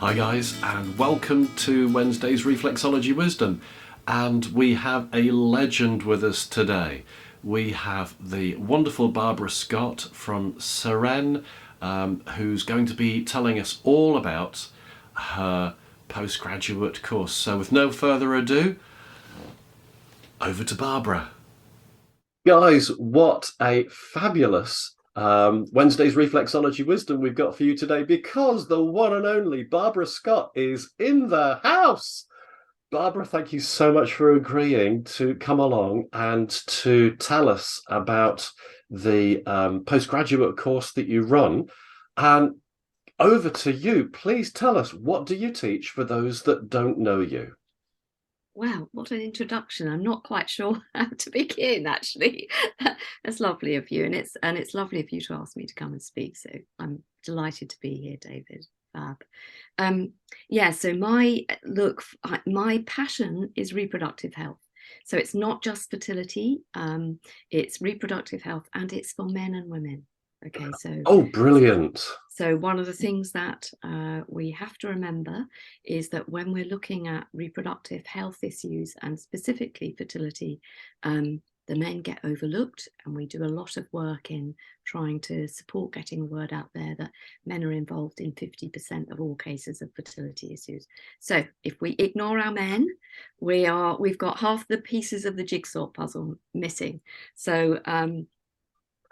Hi guys, and welcome to Wednesday's Reflexology Wisdom. And we have a legend with us today. We have the wonderful Barbara Scott from Seren, who's going to be telling us all about her postgraduate course. So with no further ado, over to Barbara. Guys, what a fabulous Wednesday's Reflexology Wisdom we've got for you today, because the one and only Barbara Scott is in the house. Barbara, thank you so much for agreeing to come along and to tell us about the postgraduate course that you run. And over to you. Please tell us, what do you teach for those that don't know you? Wow, what an introduction. I'm not quite sure how to begin, actually. That's lovely of you. And it's lovely of you to ask me to come and speak. So I'm delighted to be here, David. Fab. So my passion is reproductive health. So it's not just fertility, it's reproductive health, and it's for men and women. Okay, so oh, brilliant. So one of the things that we have to remember is that when we're looking at reproductive health issues and specifically fertility, the men get overlooked, and we do a lot of work in trying to support getting the word out there that men are involved in 50% of all cases of fertility issues. So if we ignore our men, we've got half the pieces of the jigsaw puzzle missing. So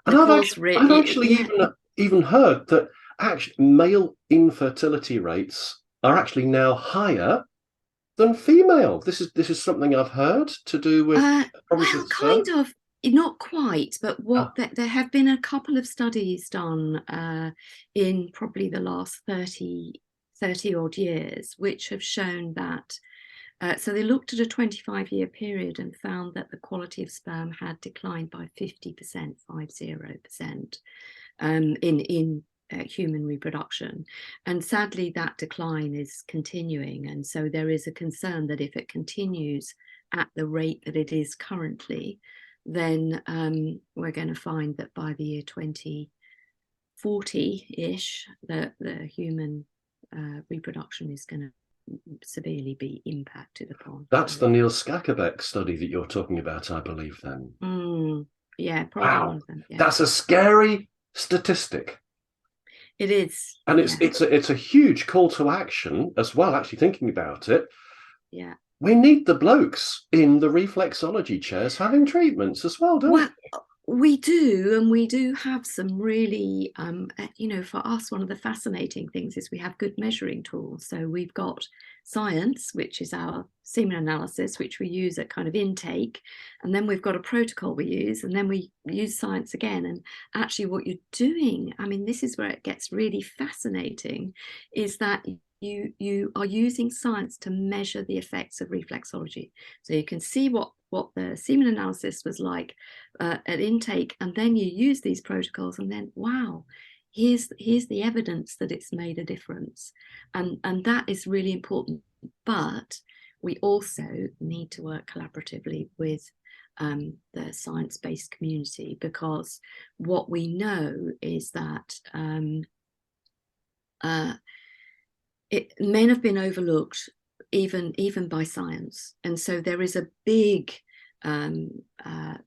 And I've actually even heard that actually male infertility rates are actually now higher than female. This is something I've heard to do with kind of, not quite, but there have been a couple of studies done in probably the last 30 odd years, which have shown that so they looked at a 25-year period and found that the quality of sperm had declined by 50%, 50%, in human reproduction. And sadly, that decline is continuing. And so there is a concern that if it continues at the rate that it is currently, then we're going to find that by the year 2040-ish, the human reproduction is going to severely be impacted upon. That's the Neil Skackerbeck study that you're talking about, I believe, then. Yeah, probably wow. One of them. Yeah. That's a scary statistic. It is. And it's a huge call to action as well, actually thinking about it. Yeah. We need the blokes in the reflexology chairs having treatments as well, don't we? We do, and we do have some really, for us, one of the fascinating things is we have good measuring tools. So we've got science, which is our semen analysis, which we use at kind of intake. And then we've got a protocol we use, and then we use science again. And actually what you're doing, I mean, this is where it gets really fascinating, is that you are using science to measure the effects of reflexology. So you can see what the semen analysis was like at intake, and then you use these protocols, and then wow, here's the evidence that it's made a difference, and that is really important. But we also need to work collaboratively with the science-based community, because what we know is that men have been overlooked even by science. And so there is a big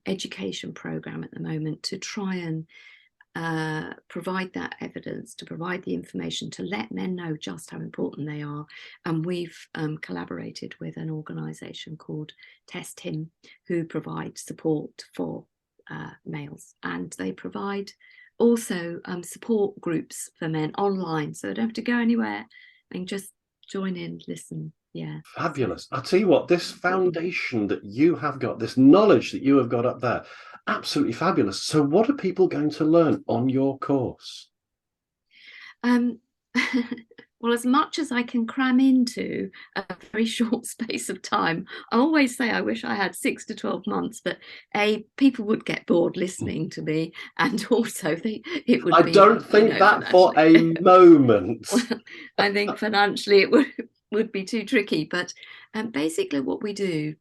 education program at the moment to try and provide that evidence, to provide the information, to let men know just how important they are. And we've collaborated with an organisation called Test Him, who provide support for males, and they provide also support groups for men online, so they don't have to go anywhere and just join in, listen. Yeah, fabulous. I'll tell you what, this foundation that you have got, this knowledge that you have got up there, absolutely fabulous. So what are people going to learn on your course? Well, as much as I can cram into a very short space of time, I always say I wish I had 6 to 12 months, but people would get bored listening to me, and also it would be. I don't think that for a moment. I think financially it would be too tricky, but basically what we do,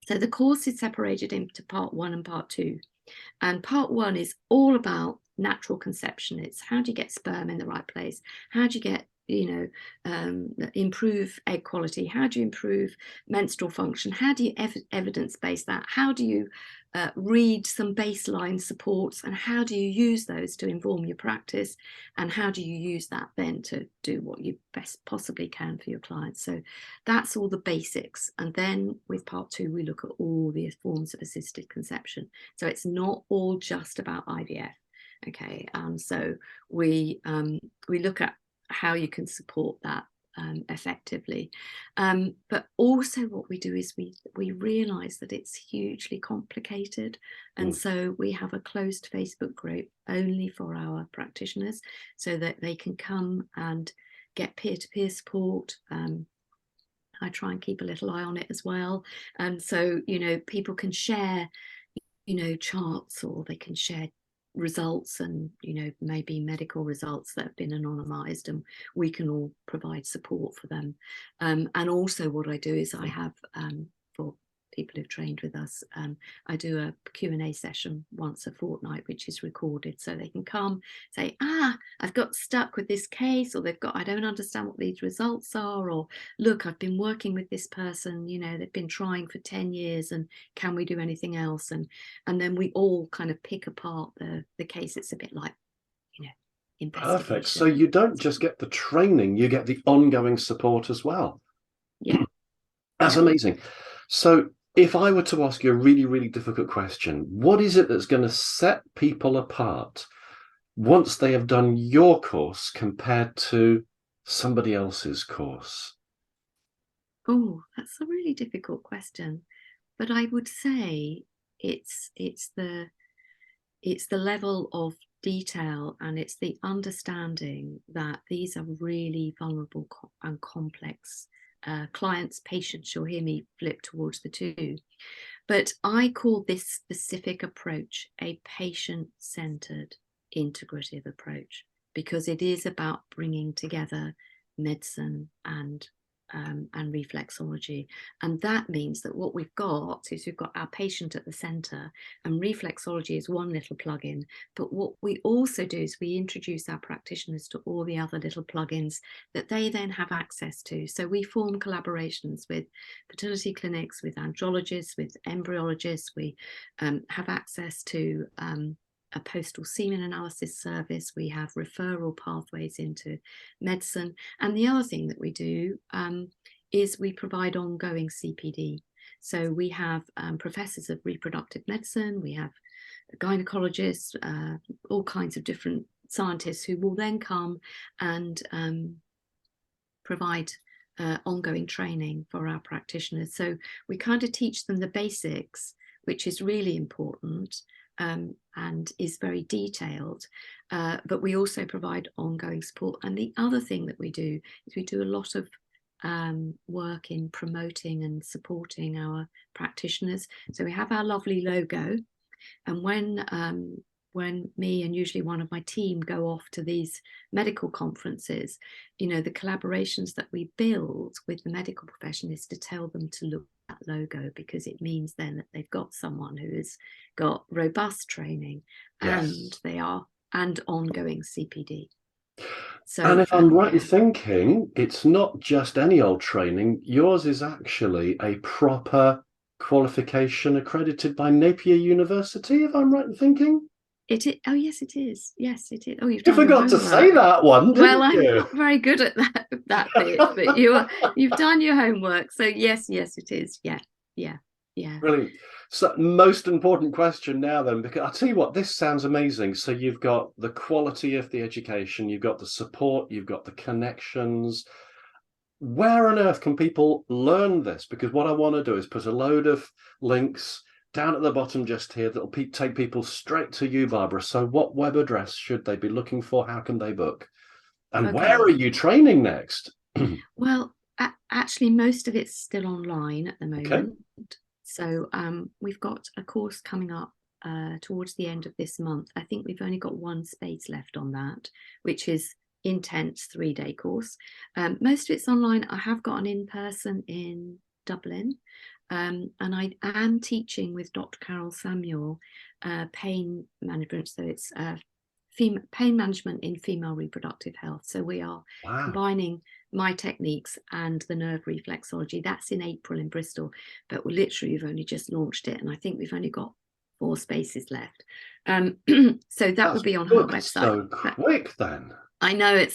so the course is separated into part 1 and part 2. And part 1 is all about natural conception. It's how do you get sperm in the right place? How do you get improve egg quality? How do you improve menstrual function? How do you evidence base that? How do you read some baseline supports, and how do you use those to inform your practice, and how do you use that then to do what you best possibly can for your clients? So that's all the basics. And then with part 2, we look at all the forms of assisted conception. So it's not all just about IVF. Okay, and so we look at how you can support that effectively, but also what we do is we realize that it's hugely complicated, and so we have a closed Facebook group only for our practitioners, so that they can come and get peer-to-peer support. I try and keep a little eye on it as well, and so people can share charts, or they can share results, and maybe medical results that have been anonymized, and we can all provide support for them. And also what I do is I have for people who've trained with us, I do a Q&A session once a fortnight, which is recorded, so they can come say, I've got stuck with this case, or I don't understand what these results are, or look, I've been working with this person, they've been trying for 10 years, and can we do anything else? And then we all kind of pick apart the case. It's a bit like investigation. Perfect. So you don't just get the training, you get the ongoing support as well. Yeah, that's amazing. So if I were to ask you a really, really difficult question, what is it that's going to set people apart once they have done your course compared to somebody else's course? Oh, that's a really difficult question, but I would say it's the level of detail, and it's the understanding that these are really vulnerable and complex clients, patients. You'll hear me flip towards the two, but I call this specific approach a patient-centered integrative approach, because it is about bringing together medicine and reflexology. And that means that what we've got is we've got our patient at the center, and reflexology is one little plugin. But what we also do is we introduce our practitioners to all the other little plugins that they then have access to. So we form collaborations with fertility clinics, with andrologists, with embryologists. We have access to a postal semen analysis service. We have referral pathways into medicine. And the other thing that we do is we provide ongoing CPD. So we have professors of reproductive medicine, we have gynecologists, all kinds of different scientists who will then come and provide ongoing training for our practitioners. So we kind of teach them the basics, which is really important. And is very detailed, but we also provide ongoing support. And the other thing that we do is we do a lot of work in promoting and supporting our practitioners. So we have our lovely logo, and when me and usually one of my team go off to these medical conferences, the collaborations that we build with the medical profession is to tell them to look at that logo, because it means then that they've got someone who has got robust training, and and ongoing CPD. So, and if I'm right in thinking, it's not just any old training. Yours is actually a proper qualification accredited by Napier University, if I'm right in thinking. It is. Oh yes, it is. Yes, it is. Oh, you've You done forgot to say that one, didn't well, you? I'm not very good at that bit, but you've done your homework. So yes, it is. Yeah. Brilliant. So most important question now then, because I'll tell you what, this sounds amazing. So you've got the quality of the education, you've got the support, you've got the connections. Where on earth can people learn this? Because what I want to do is put a load of links down at the bottom just here that'll take people straight to you, Barbara. So what web address should they be looking for? How can they book? And where are you training next? Well, actually, most of it's still online at the moment. Okay. So we've got a course coming up towards the end of this month. I think we've only got one space left on that, which is intense 3-day course. Most of it's online. I have got an in-person in Dublin, and I am teaching with Dr. Carol Samuel pain management. So it's pain management in female reproductive health. So we are combining my techniques and the nerve reflexology. That's in April in Bristol, but we've only just launched it, and I think we've only got 4 spaces left. So that will be on her website. So quick then. I know,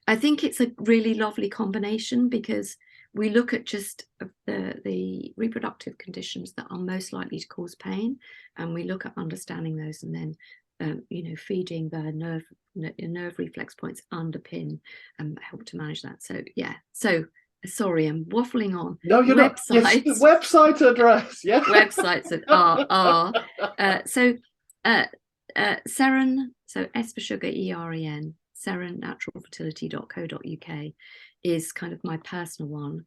I think it's a really lovely combination, because we look at just the reproductive conditions that are most likely to cause pain, and we look at understanding those, and then feeding the nerve reflex points underpin and help to manage that. So yeah. So sorry, I'm waffling on. No, you're not. Yes, website address. Yeah. Websites that are Seren, so S for sugar, EREN, serennaturalfertility.co.uk is kind of my personal one.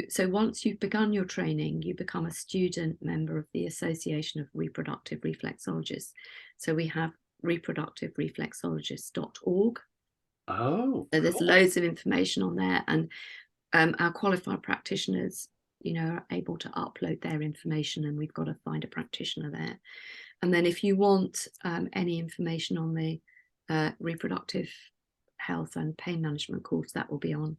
So once you've begun your training, you become a student member of the Association of Reproductive Reflexologists. So we have reproductivereflexologists.org. Oh, so there's loads of information on there, and our qualified practitioners, are able to upload their information, and we've got to find a practitioner there. And then if you want any information on the reproductive health and pain management course, that will be on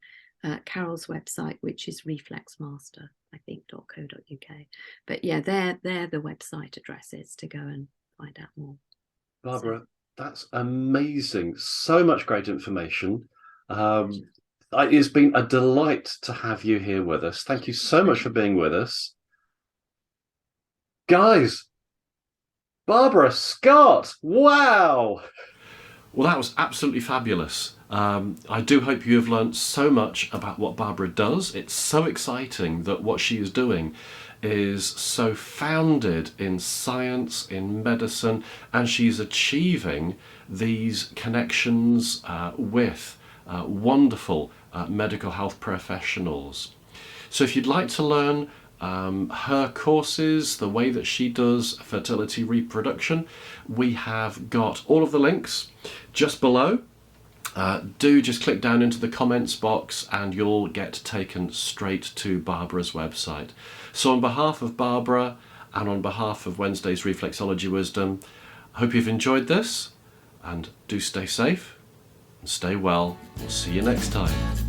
Carol's website, which is reflexmaster, I think, .co.uk. But yeah, they're the website addresses to go and find out more. Barbara, that's amazing. So much great information. It's been a delight to have you here with us. Thank you so much for being with us. Guys, Barbara Scott, wow! Well, that was absolutely fabulous. I do hope you have learned so much about what Barbara does. It's so exciting that what she is doing is so founded in science, in medicine, and she's achieving these connections with wonderful medical health professionals. So if you'd like to learn her courses, the way that she does fertility reproduction, we have got all of the links just below. Do just click down into the comments box and you'll get taken straight to Barbara's website. So on behalf of Barbara and on behalf of Wednesday's Reflexology Wisdom, I hope you've enjoyed this, and do stay safe and stay well. We'll see you next time.